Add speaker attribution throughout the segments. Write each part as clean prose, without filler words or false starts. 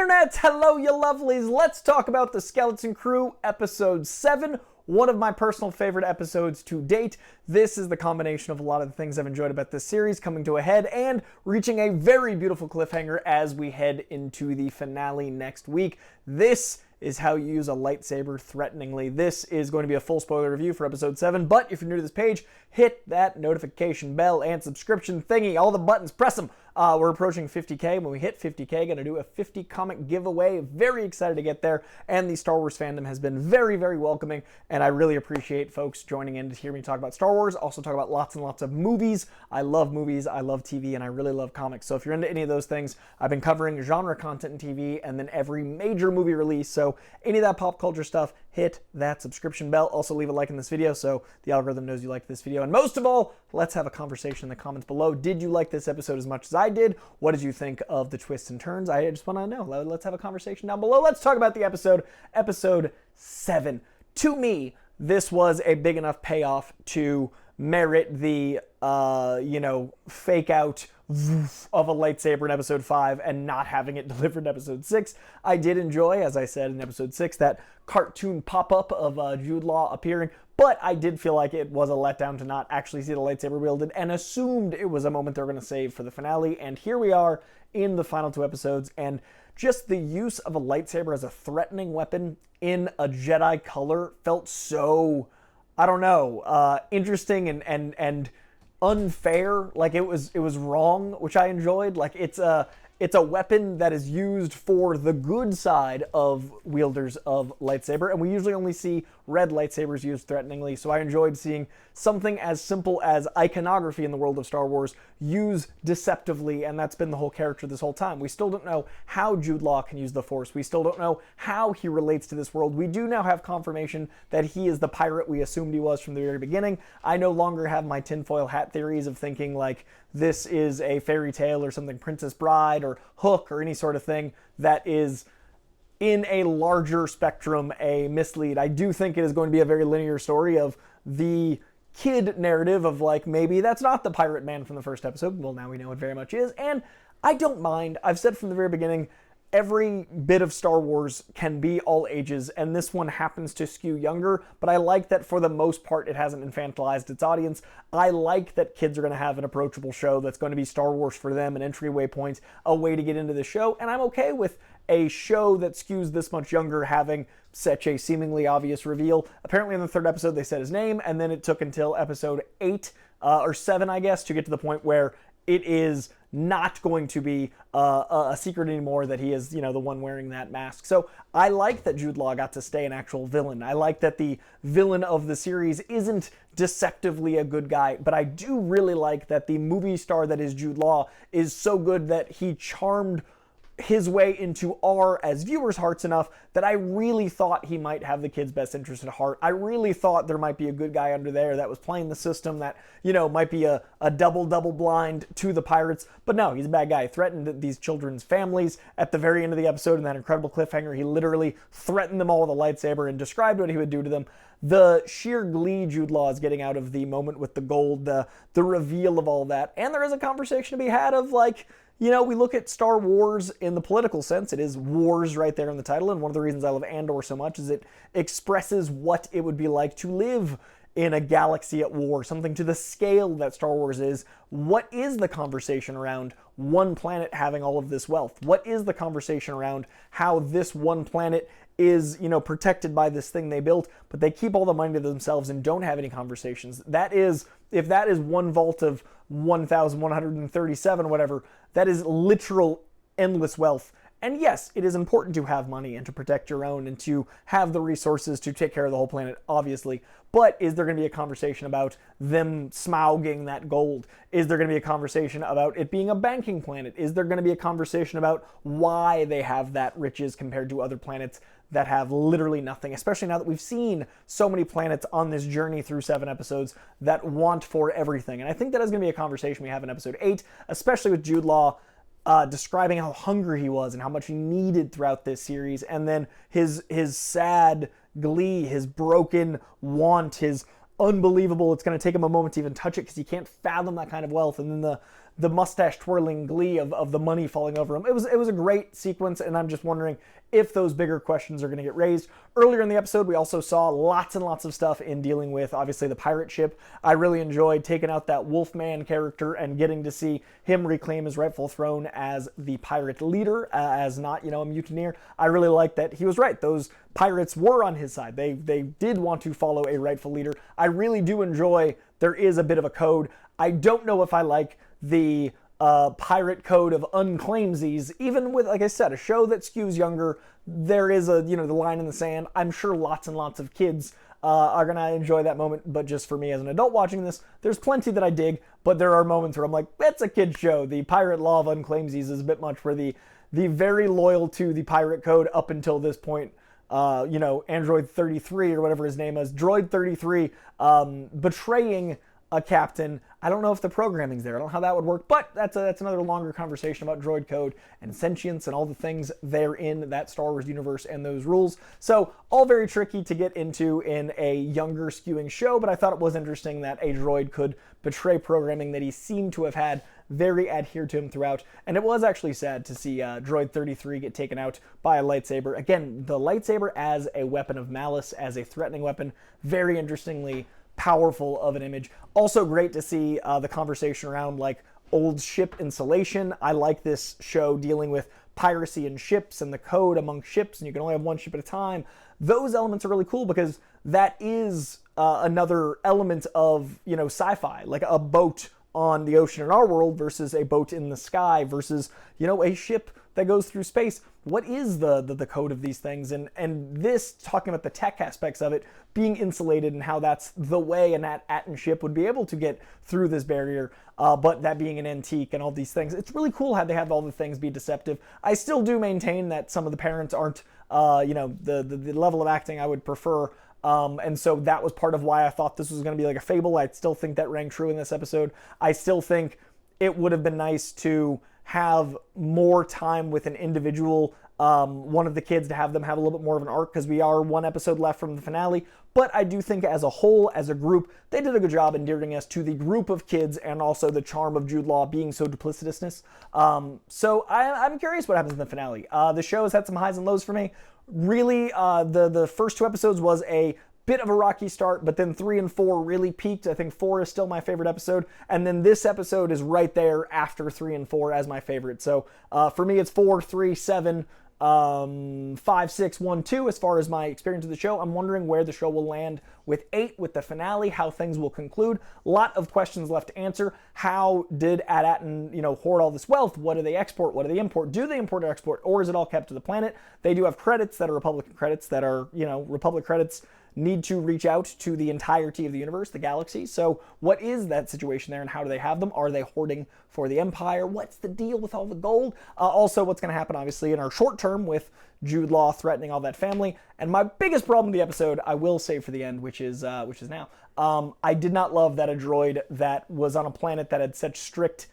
Speaker 1: Internet! Hello, you lovelies! Let's talk about The Skeleton Crew, Episode 7, one of my personal favorite episodes to date. This is the combination of a lot of the things I've enjoyed about this series coming to a head and reaching a very beautiful cliffhanger as we head into the finale next week. This is how you use a lightsaber threateningly. This is going to be a full spoiler review for Episode 7, but if you're new to this page, hit that notification bell and subscription thingy. All the buttons, press them. We're approaching 50K. When we hit 50K, going to do a 50 comic giveaway. Very excited to get there, and the Star Wars fandom has been very, very welcoming, and I really appreciate folks joining in to hear me talk about Star Wars, also talk about lots and lots of movies. I love movies, I love TV, and I really love comics. So if you're into any of those things, I've been covering genre content in TV and then every major movie release. So any of that pop culture stuff, hit that subscription bell. Also leave a like in this video so the algorithm knows you like this video. And most of all, let's have a conversation in the comments below. Did you like this episode as much as I did? What did you think of the twists and turns? I just want to know. Let's have a conversation down below. Let's talk about the episode, Episode 7. To me, this was a big enough payoff to merit the, fake out of a lightsaber in Episode 5 and not having it delivered in Episode 6. I did enjoy, as I said in Episode 6, that cartoon pop-up of Jude Law appearing, but I did feel like it was a letdown to not actually see the lightsaber wielded and assumed it was a moment they were going to save for the finale, and here we are in the final two episodes, and just the use of a lightsaber as a threatening weapon in a Jedi color felt so, I don't know, interesting and unfair. Like it was wrong, which I enjoyed. Like it's a weapon that is used for the good side of wielders of lightsaber, and we usually only see red lightsabers used threateningly, so I enjoyed seeing something as simple as iconography in the world of Star Wars used deceptively, and that's been the whole character this whole time. We still don't know how Jude Law can use the Force. We still don't know how he relates to this world. We do now have confirmation that he is the pirate we assumed he was from the very beginning. I no longer have my tinfoil hat theories of thinking like this is a fairy tale or something Princess Bride or Hook or any sort of thing that is in a larger spectrum a mislead. I do think it is going to be a very linear story of the kid narrative of like, maybe that's not the pirate man from the first episode. Well, now we know it very much is, and I don't mind. I've said from the very beginning, every bit of Star Wars can be all ages, and this one happens to skew younger, but I like that for the most part it hasn't infantilized its audience. I like that kids are going to have an approachable show that's going to be Star Wars for them, an entryway point, a way to get into the show, and I'm okay with a show that skews this much younger having such a seemingly obvious reveal. Apparently in the third episode they said his name, and then it took until episode 8 or 7, I guess, to get to the point where it is not going to be a secret anymore that he is, the one wearing that mask. So I like that Jude Law got to stay an actual villain. I like that the villain of the series isn't deceptively a good guy, but I do really like that the movie star that is Jude Law is so good that he charmed his way into our, as viewers' hearts enough that I really thought he might have the kids' best interest at heart. I really thought there might be a good guy under there that was playing the system that, might be a double blind to the pirates. But no, he's a bad guy. He threatened these children's families at the very end of the episode in that incredible cliffhanger. He literally threatened them all with a lightsaber and described what he would do to them. The sheer glee Jude Law is getting out of the moment with the gold, the reveal of all that. And there is a conversation to be had of like, we look at Star Wars in the political sense. It is wars right there in the title, and one of the reasons I love Andor so much is it expresses what it would be like to live in a galaxy at war, something to the scale that Star Wars is. What is the conversation around one planet having all of this wealth? What is the conversation around how this one planet is, protected by this thing they built, but they keep all the money to themselves and don't have any conversations? That is, if that is one vault of 1,137, whatever, that is literal endless wealth. And yes, it is important to have money and to protect your own and to have the resources to take care of the whole planet, obviously. But is there going to be a conversation about them smauging that gold? Is there going to be a conversation about it being a banking planet? Is there going to be a conversation about why they have that riches compared to other planets that have literally nothing, especially now that we've seen so many planets on this journey through 7 episodes that want for everything? And I think that is going to be a conversation we have in episode 8, especially with Jude Law describing how hungry he was and how much he needed throughout this series, and then his sad glee, his broken want, his unbelievable, it's going to take him a moment to even touch it because he can't fathom that kind of wealth, and then the mustache twirling glee of the money falling over him. It was a great sequence, and I'm just wondering if those bigger questions are going to get raised. Earlier in the episode, we also saw lots and lots of stuff in dealing with, obviously, the pirate ship. I really enjoyed taking out that Wolfman character and getting to see him reclaim his rightful throne as the pirate leader, as not, a mutineer. I really like that he was right. Those pirates were on his side. They did want to follow a rightful leader. I really do enjoy there is a bit of a code. I don't know if I like the pirate code of unclaimsies, even with, like I said, a show that skews younger. There is the line in the sand. I'm sure lots and lots of kids are going to enjoy that moment, but just for me as an adult watching this, there's plenty that I dig, but there are moments where I'm like, that's a kid's show. The pirate law of unclaimsies is a bit much for the very loyal to the pirate code up until this point. Android 33 or whatever his name is, Droid 33, betraying a captain. I don't know if the programming's there. I don't know how that would work, but that's another longer conversation about droid code and sentience and all the things therein that Star Wars universe and those rules. So all very tricky to get into in a younger skewing show, but I thought it was interesting that a droid could betray programming that he seemed to have had very adhered to him throughout. And it was actually sad to see Droid 33 get taken out by a lightsaber. Again, the lightsaber as a weapon of malice, as a threatening weapon, very interestingly powerful of an image. Also great to see the conversation around like old ship insulation. I like this show dealing with piracy and ships and the code among ships, and you can only have one ship at a time. Those elements are really cool because that is another element of, sci-fi, like a boat on the ocean in our world versus a boat in the sky versus, a ship that goes through space. What is the code of these things? And this, talking about the tech aspects of it, being insulated and how that's the way an Atten ship would be able to get through this barrier, but that being an antique and all these things. It's really cool how they have all the things be deceptive. I still do maintain that some of the parents aren't, the level of acting I would prefer. And so that was part of why I thought this was going to be like a fable. I still think that rang true in this episode. I still think it would have been nice to have more time with an individual, one of the kids, to have them have a little bit more of an arc, because we are one episode left from the finale. But I do think as a whole, as a group, they did a good job endearing us to the group of kids and also the charm of Jude Law being so duplicitousness. So I'm curious what happens in the finale. The show has had some highs and lows for me. Really, the first two episodes was a bit of a rocky start, but then 3 and 4 really peaked. I think 4 is still my favorite episode, and then this episode is right there after 3 and 4 as my favorite. So for me, it's 4, 3, 7, 5, 6, 1, 2 as far as my experience of the show. I'm wondering where the show will land with 8, with the finale, how things will conclude. A lot of questions left to answer. How did Atten, hoard all this wealth? What do they export? What do they import? Do they import or export, or is it all kept to the planet? They do have credits that are Republican credits that are, Republic credits need to reach out to the entirety of the universe, the galaxy. So what is that situation there, and how do they have them? Are they hoarding for the Empire? What's the deal with all the gold? Also, what's going to happen, obviously, in our short term with Jude Law threatening all that family. And my biggest problem with the episode, I will save for the end, which is now. I did not love that a droid that was on a planet that had such strict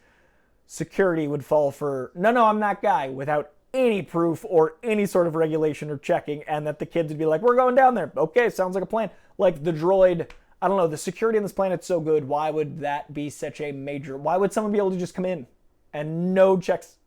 Speaker 1: security would fall for, no, I'm that guy, without any proof or any sort of regulation or checking, and that the kids would be like, we're going down there. Okay, sounds like a plan. Like the droid, I don't know, the security on this planet's so good. Why would that be such a major, why would someone be able to just come in and no checks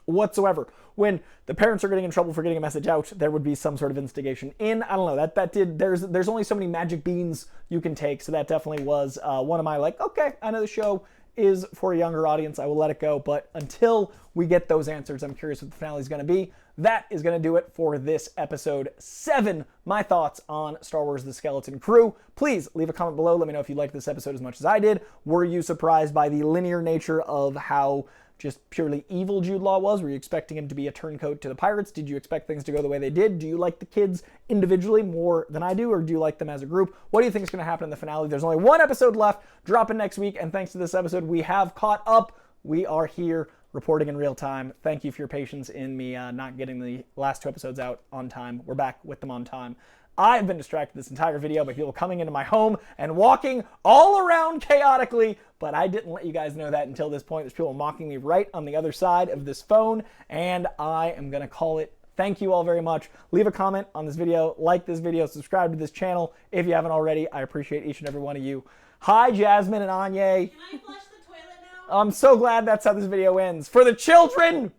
Speaker 1: whatsoever? When the parents are getting in trouble for getting a message out, there would be some sort of instigation in. I don't know, that did, there's only so many magic beans you can take. So that definitely was one of my like, okay, I know the show is for a younger audience, I will let it go. But until we get those answers, I'm curious what the finale is going to be. That is going to do it for this episode 7. My thoughts on Star Wars: The Skeleton Crew. Please leave a comment below. Let me know if you liked this episode as much as I did. Were you surprised by the linear nature of how just purely evil Jude Law was? Were you expecting him to be a turncoat to the pirates? Did you expect things to go the way they did? Do you like the kids individually more than I do, or do you like them as a group? What do you think is going to happen in the finale? There's only one episode left, dropping next week, and thanks to this episode, we have caught up. We are here reporting in real time. Thank you for your patience in me not getting the last 2 episodes out on time. We're back with them on time. I've been distracted this entire video by people coming into my home and walking all around chaotically, but I didn't let you guys know that until this point. There's people mocking me right on the other side of this phone, and I am going to call it. Thank you all very much. Leave a comment on this video, like this video, subscribe to this channel if you haven't already. I appreciate each and every one of you. Hi, Jasmine and Anye.
Speaker 2: Can I flush the toilet now?
Speaker 1: I'm so glad that's how this video ends. For the children!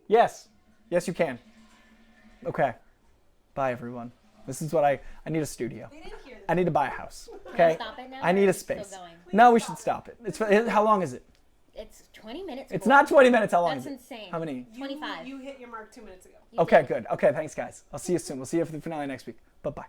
Speaker 1: Yes. Yes, you can. Okay. Bye, everyone. This is what I need a studio. I need to buy a house. Okay?
Speaker 2: Stop it now,
Speaker 1: I need a space. No, we should stop it. How long is it?
Speaker 2: It's 20 minutes.
Speaker 1: It's not 20 minutes. How long
Speaker 2: That's
Speaker 1: is it?
Speaker 2: insane.
Speaker 1: How many?
Speaker 2: 25.
Speaker 3: You hit your mark 2 minutes ago.
Speaker 1: Okay, good. Okay, thanks, guys. I'll see you soon. We'll see you for the finale next week. Bye-bye.